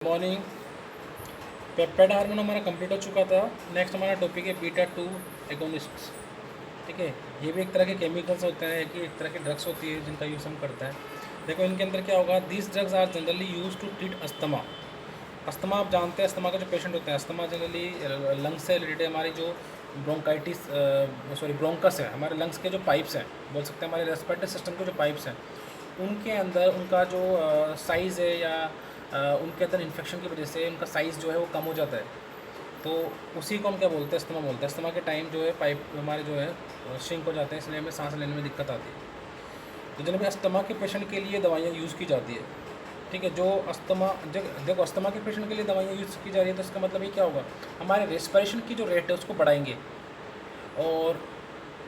Morning. Peptide hormone हमारा complete हो चुका था। नेक्स्ट हमारा टॉपिक है बीटा टू एगोनिस्ट्स। ठीक है, ये भी एक तरह के केमिकल्स होते हैं कि एक तरह की ड्रग्स होती है जिनका यूज़ हम करते हैं। देखो इनके अंदर क्या होगा, these drugs are generally use to treat asthma. Asthma आप जानते हैं, अस्थमा का जो पेशेंट होते हैं, अस्थमा जनरली लंग्स से रिलेटेड हमारी जो ब्रोंकाइटिस ब्रोंकस है, हमारे लंग्स के जो पाइप्स हैं, बोल सकते हैं हमारे रेस्पिरेटरी सिस्टम के जो पाइप्स हैं, उनके अंदर उनका जो साइज़ है या उनके अंदर इन्फेक्शन की वजह से उनका साइज़ जो है वो कम हो जाता है। तो उसी को हम क्या बोलते हैं, अस्थमा बोलते हैं। अस्थमा के टाइम जो है पाइप हमारे जो है श्रिंक हो जाते हैं, इसलिए हमें सांस लेने में दिक्कत आती है। तो जनरली अस्थमा के पेशेंट के लिए दवाइयाँ यूज़ की जाती है। ठीक है, जो अस्थमा देखो अस्थमा के पेशेंट के लिए दवाइयाँ यूज़ की जा रही है, तो इसका मतलब ये क्या होगा, हमारे रेस्पिरेशन की जो रेट है उसको बढ़ाएंगे और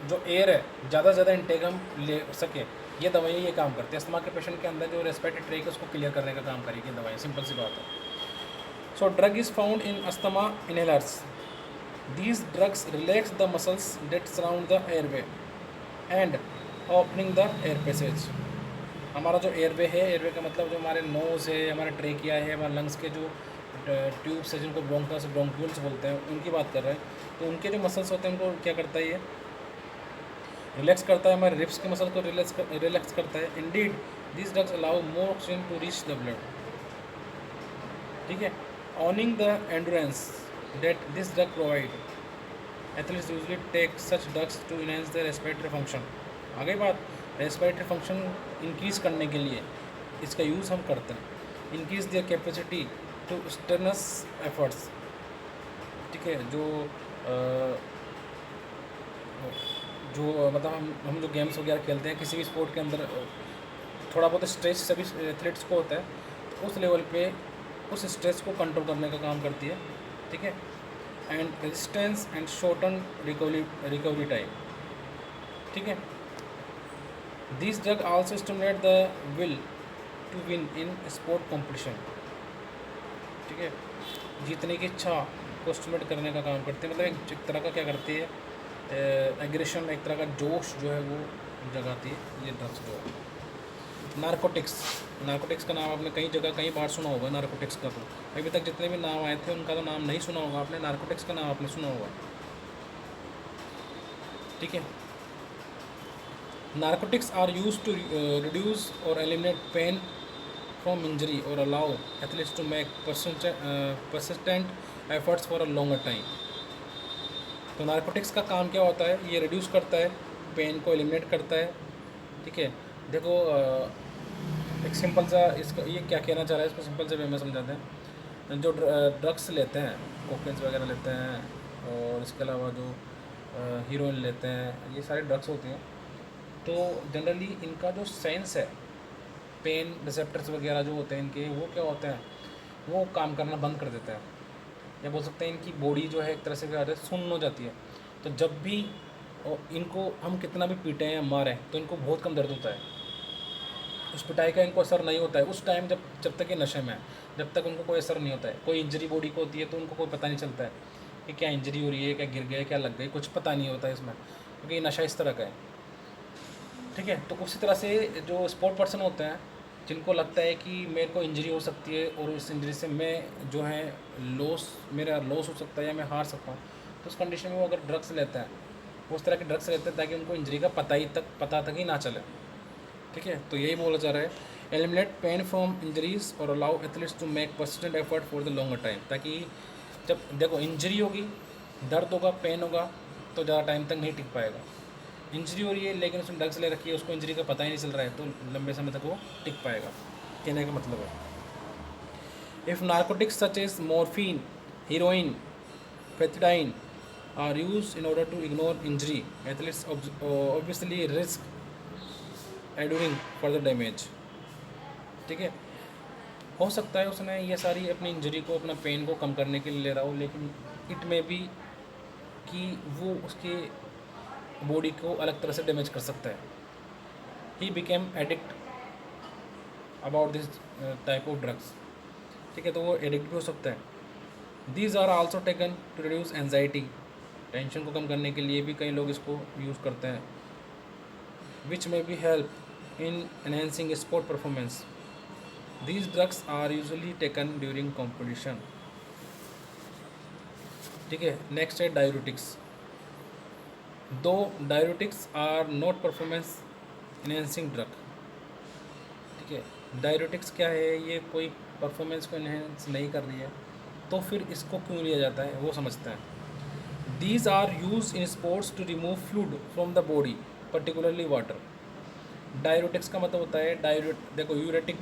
जो एयर है ज़्यादा से ज़्यादा इंटेक हम ले सकें। ये दवाइयाँ ये काम करती है। अस्थमा के पेशेंट के अंदर जो रेस्पिरेटरी ट्रैक है उसको क्लियर करने का काम करेगी दवाइयाँ, सिंपल सी बात है। So drug is found in asthma inhalers. These drugs relax the muscles that surround the airway and opening the air passage। हमारा जो एयरवे है, एयरवे का मतलब जो हमारे नोज़ है, हमारे ट्रेकिया है, हमारे लंग्स के जो ट्यूब्स है जिनको ब्रोंकस ब्रोंक्यूल्स बोलते हैं, उनकी बात कर रहे हैं। तो उनके जो मसल्स होते हैं उनको क्या करता है, ये रिलैक्स करता है, हमारे रिब्स के मसल को रिलैक्स करता है। Indeed this drugs allow more oxygen to reach the blood. ठीक है, owning the endurance that this drug provide, athletes usually take such drugs to enhance their respiratory function। आगे बात, रेस्पिरेटरी फंक्शन इंक्रीज़ करने के लिए इसका यूज़ हम करते हैं। Increase their capacity to strenuous efforts. ठीक है, जो मतलब हम जो गेम्स वगैरह खेलते हैं, किसी भी स्पोर्ट के अंदर थोड़ा बहुत स्ट्रेस सभी एथलीट्स को होता है, तो उस लेवल पे उस स्ट्रेस को कंट्रोल करने का काम करती है। ठीक है, and resistance and shorten recovery time. ठीक है, this drug also stimulate the will to win in sport competition. ठीक है, जीतने की इच्छा को स्टिमुलेट करने का काम करती है, मतलब एक तरह का क्या करती है, एग्रेशन, एक तरह का जोश जो है वो जगाती है ये ड्रग्स जो है। नारकोटिक्स, नारकोटिक्स का नाम आपने कई जगह कई बार सुना होगा नारकोटिक्स का। तो अभी तक जितने भी नाम आए थे उनका तो नाम नहीं सुना होगा आपने, नारकोटिक्स का नाम आपने सुना होगा। ठीक है, narcotics are use to reduce और एलिमिनेट पेन फ्रॉम इंजरी और allow athletes to make persistent efforts for a longer time. तो नारकोटिक्स का काम क्या होता है, ये रिड्यूस करता है, पेन को एलिमिनेट करता है। ठीक है, देखो एक सिंपल सा इसका ये क्या कहना चाह रहा है, इसको सिंपल से वे में समझाते हैं। जो ड्रग्स लेते हैं, कोकेन्स वगैरह लेते हैं और इसके अलावा जो हीरोइन लेते हैं, ये सारे ड्रग्स होते हैं। तो जनरली इनका जो सेंस है, पेन रिसेप्टर्स वगैरह जो होते हैं इनके, वो क्या होते हैं, वो काम करना बंद कर देते हैं, या बोल सकते हैं इनकी बॉडी जो है एक तरह से क्या होता है, सुन्न हो जाती है। तो जब भी इनको हम कितना भी पीटें या मारें तो इनको बहुत कम दर्द होता है, उस पिटाई का इनको असर नहीं होता है उस टाइम, जब तक ये नशे में है, जब तक उनको कोई असर नहीं होता है। कोई इंजरी बॉडी को होती है तो उनको कोई पता नहीं चलता है कि क्या इंजरी हो रही है, क्या गिर गए, क्या लग गई, कुछ पता नहीं होता है इसमें, क्योंकि ये नशा इस तरह का है। ठीक है, तो उसी तरह से जो स्पोर्ट पर्सन होते हैं, जिनको लगता है कि मेरे को इंजरी हो सकती है और इस इंजरी से मैं जो है मेरा लॉस हो सकता है या मैं हार सकता हूँ, तो उस कंडीशन में वो अगर ड्रग्स लेते हैं, उस तरह के ड्रग्स लेते हैं ताकि उनको इंजरी का पता तक ही ना चले। ठीक है, तो यही बोला जा रहा है, एलिमिनेट पेन फ्रॉम इंजरीज और allow athletes to make persistent effort for the longer time. ताकि जब देखो इंजरी होगी, दर्द होगा, पेन होगा, तो ज़्यादा टाइम तक नहीं टिक पाएगा। इंजरी हो रही है लेकिन उसने ड्रग्स ले रखी है, उसको इंजरी का पता ही नहीं चल रहा है, तो लंबे समय तक वो टिक पाएगा, कहने का मतलब है। If narcotics such as morphine, heroin, pethidine are use in order to ignore injury, athletes obviously risk enduring further damage. ठीक है, हो सकता है उसने ये सारी अपनी इंजरी को, अपना पेन को कम करने के लिए ले रहा हो, लेकिन इट में भी कि वो उसके बॉडी को अलग तरह से डैमेज कर सकता है। He became addict about this type of drugs. ठीक है, तो वो एडिक्ट भी हो सकता है। These are also taken to reduce anxiety, tension को कम करने के लिए भी कई लोग इसको यूज़ करते हैं। विच में B help in enhancing sport performance. These drugs are usually taken during competition. ठीक है, नेक्स्ट है diuretics. Though diuretics are not performance enhancing drug. ठीक है, डाययूरेटिक्स क्या है, ये कोई परफॉर्मेंस को इनहेंस नहीं कर रही है, तो फिर इसको क्यों लिया जाता है वो समझते हैं. These are use in sports to remove fluid from the body, particularly water. Diuretics का मतलब होता है देखो यूरेटिक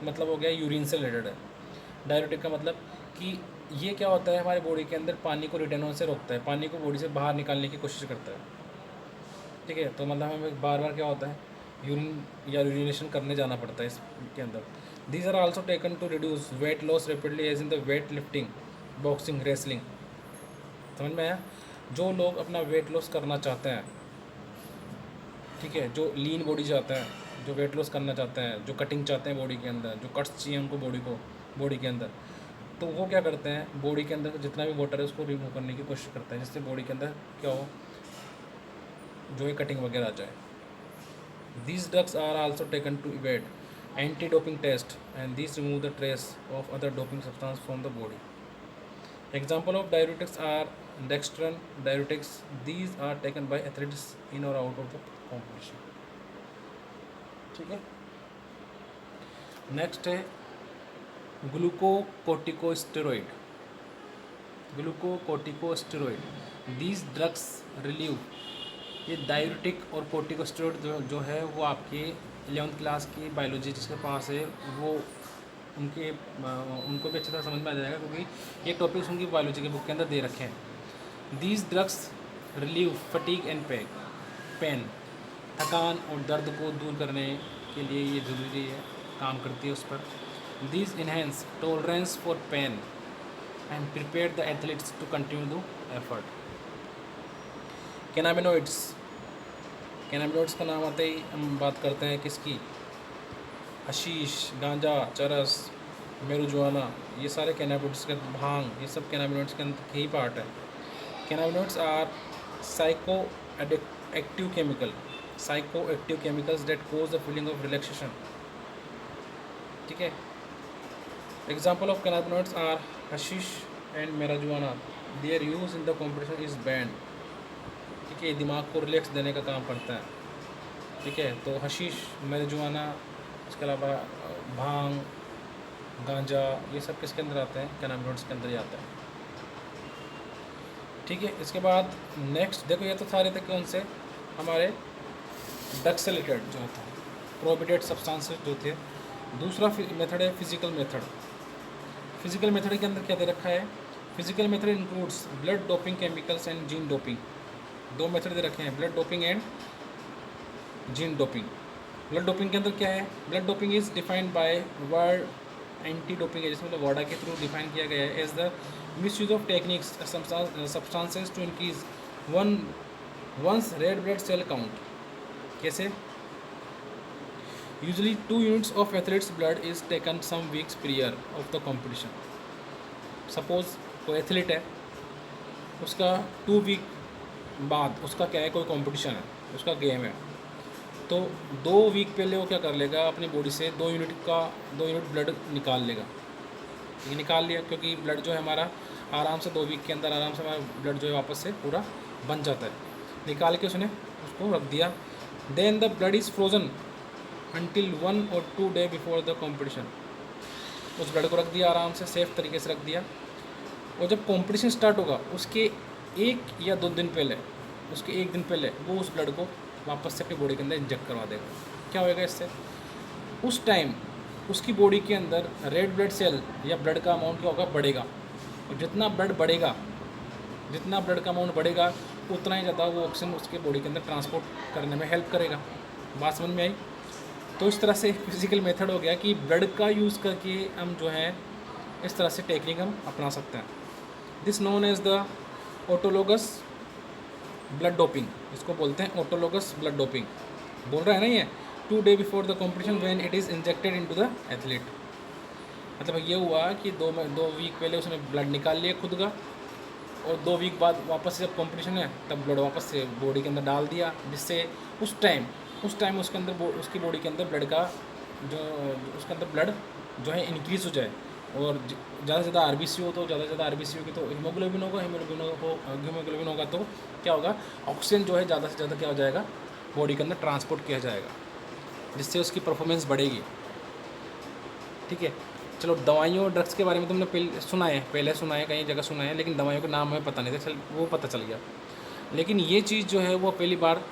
मतलब हो गया यूरिन से रिलेटेड है. डाययूरेटिक का मतलब कि ये क्या होता है, हमारे बॉडी के अंदर पानी को रिटेन होने से रोकता है, पानी को बॉडी से बाहर निकालने की कोशिश करता है. ठीक है, तो मतलब हमें बार बार क्या होता है, यूरिन या यूरिनेशन करने जाना पड़ता है इसके अंदर. These are also taken to reduce weight loss rapidly as in the weightlifting, boxing, wrestling. समझ में आया. जो लोग अपना वेट लॉस करना चाहते हैं, ठीक है, जो लीन बॉडी चाहते हैं, जो वेट लॉस करना चाहते हैं, जो कटिंग चाहते हैं बॉडी के अंदर, जो कट्स चाहिए उनको बॉडी के अंदर, तो वो क्या करते हैं, बॉडी के अंदर जितना भी वाटर है उसको रिमूव करने की कोशिश करते हैं, जिससे बॉडी के अंदर क्या हो, जो है कटिंग वगैरह आ जाए. These drugs are also taken to evade anti doping test and this remove the trace of other doping substance from the body. Example of diuretics are dextran diuretics. These are taken by athletes in or out of the competition. ठीक है, next है glucocorticosteroid. Glucocorticosteroid, these drugs relieve. ये diuretic और corticosteroid जो है वो आपके 11th class की बायोलॉजी जिसके पास है वो उनको भी अच्छी तरह समझ में आ जाएगा, क्योंकि ये टॉपिक्स उनकी बायोलॉजी के बुक के अंदर दे रखे हैं. These drugs relieve fatigue and pain. थकान और दर्द को दूर करने के लिए ये ज़रूरी है, काम करती है उस पर. These enhance tolerance for pain and prepare the athletes to continue the effort. Cannabinoids. Cannabinoids का नाम आते ही हम बात करते हैं किसकी, हशीश, गांजा, चरस, मेरुजुआना, ये सारे कैनाबिनोइड्स के, भांग, ये सब कैनाबिनोइड्स के अंदर ही पार्ट है. Cannabinoids are psychoactive chemicals that cause the feeling of relaxation. ठीक है, example of cannabinoids are hashish and marijuana. Their use in the competition is banned. ठीक है, दिमाग को रिलैक्स देने का काम करता है. ठीक है, तो हशीश, marijuana, इसके अलावा भांग, गांजा, ये सब किसके अंदर आते हैं, कैनाबिनोइड्स के अंदर ही आते हैं. ठीक है, इसके बाद नेक्स्ट देखो, ये तो सारे थे कौन से, हमारे ड्रग से रिलेटेड जो था, प्रोहिबिटेड सब्सटेंसेस जो थे. दूसरा मेथड है फिजिकल मेथड. फिजिकल मेथड के अंदर क्या दे रखा है, physical method includes blood doping chemicals and gene doping. दो मेथड दे रखे हैं, blood doping and gene doping. Blood doping के अंदर क्या है, blood doping is defined by world anti doping agency, मतलब वाडा के थ्रू डिफाइन किया गया है as the misuse of techniques substances to increase one's red blood cell count. कैसे, Usually 2 units of athlete's blood is taken some weeks prior of the competition. Suppose कोई athlete है, उसका 2 week बाद उसका क्या है, कोई कंपटीशन है, उसका गेम है, तो 2 वीक पहले वो क्या कर लेगा, अपनी बॉडी से 2 यूनिट ब्लड निकाल लेगा. ये निकाल लिया क्योंकि ब्लड जो है हमारा आराम से 2 वीक के अंदर आराम से हमारा ब्लड जो है वापस से पूरा बन जाता है. निकाल के उसने उसको रख दिया. Then the blood is frozen until 1 or 2 days before the competition. उस ब्लड को रख दिया आराम से, सेफ तरीके से रख दिया, और जब कंपटीशन स्टार्ट होगा उसके 1 या 2 दिन पहले, उसके 1 दिन पहले वो उस ब्लड को वापस से अपनी बॉडी के अंदर इंजेक्ट करवा देगा. क्या होएगा इससे, उस टाइम उसकी बॉडी के अंदर रेड ब्लड सेल या ब्लड का अमाउंट क्या होगा, बढ़ेगा. और जितना ब्लड का अमाउंट बढ़ेगा उतना ही ज़्यादा वो ऑक्सीजन उसके बॉडी के अंदर ट्रांसपोर्ट करने में हेल्प करेगा. बात समझ में आई. तो इस तरह से फिजिकल मेथड हो गया कि ब्लड का यूज़ करके हम जो है इस तरह से टेक्निक हम अपना सकते हैं. This known as the autologous blood doping. इसको बोलते हैं ऑटोलोगस ब्लड डोपिंग. बोल रहा है ना ये 2 days before the competition when it is injected into the athlete. मतलब ये हुआ कि 2 वीक पहले उसने ब्लड निकाल लिया खुद का, और 2 वीक बाद वापस से जब कॉम्पिटिशन है तब ब्लड वापस से बॉडी के अंदर डाल दिया, जिससे उस टाइम उसके अंदर उसकी बॉडी के अंदर ब्लड का जो उसके अंदर ब्लड जो है इंक्रीज़ हो जाए, और ज़्यादा से ज़्यादा आरबीसी हो तो ज़्यादा से ज़्यादा आरबीसी होगी तो हीमोग्लोबिन होगा, हीमोग्लोबिन होगा तो क्या होगा, ऑक्सीजन जो है ज़्यादा से ज़्यादा क्या हो जाएगा, बॉडी के अंदर ट्रांसपोर्ट किया जाएगा, जिससे उसकी परफॉर्मेंस बढ़ेगी। ठीक है, चलो दवाइयों और ड्रग्स के बारे में तुमने पहले सुना है, कई जगह सुना है, लेकिन दवाइयों के नाम हमें पता नहीं था, चल वो पता चल गया। लेकिन ये चीज़ जो है वो पहली बार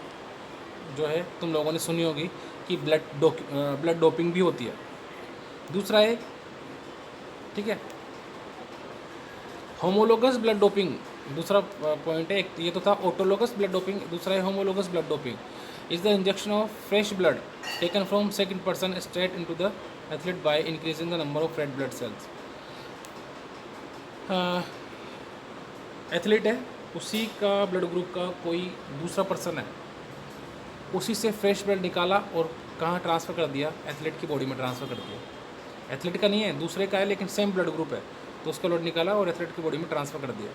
जो है तुम लोगों ने सुनी होगी कि ब्लड डोपिंग भी होती है। दूसरा है, ठीक है, होमोलोगस ब्लड डोपिंग, दूसरा पॉइंट है। एक ये तो था ऑटोलोगस ब्लड डोपिंग, दूसरा है homologous blood doping is the injection of fresh blood taken from second person straight into the athlete by increasing the number of red blood sales. Athlete है, उसी का ब्लड ग्रुप का कोई दूसरा person है, उसी से फ्रेश ब्लड निकाला और कहाँ ट्रांसफ़र कर दिया, एथलीट की बॉडी में ट्रांसफ़र कर दिया। एथलीट का नहीं है, दूसरे का है, लेकिन सेम ब्लड ग्रुप है, तो उसका ब्लड निकाला और एथलीट की बॉडी में ट्रांसफ़र कर दिया।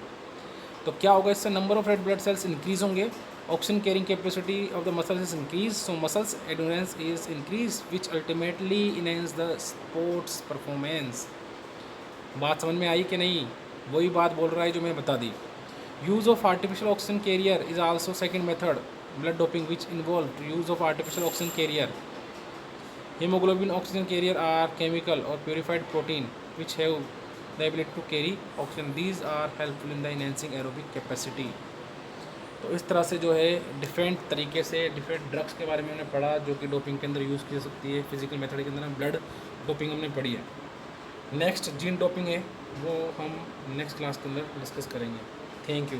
तो क्या होगा, इससे number of red blood cells increase होंगे, oxygen carrying capacity of the muscles is increase, so muscles endurance is increase which ultimately enhance the sports performance. बात समझ में आई कि नहीं? वही बात बोल रहा है जो मैं बता दी। Use of artificial oxygen carrier is also second method blood doping which involve use of artificial oxygen carrier. Hemoglobin oxygen carrier are chemical or purified protein which have the ability to carry oxygen. These are helpful in the enhancing aerobic capacity. तो इस तरह से जो है different तरीके से different drugs के बारे में हमने पढ़ा जो कि डोपिंग के अंदर यूज़ की जा सकती है। फिजिकल मेथड के अंदर ब्लड डोपिंग हमने पढ़ी है। नेक्स्ट जीन डोपिंग है, वो हम नेक्स्ट क्लास के अंदर डिस्कस करेंगे। Thank you.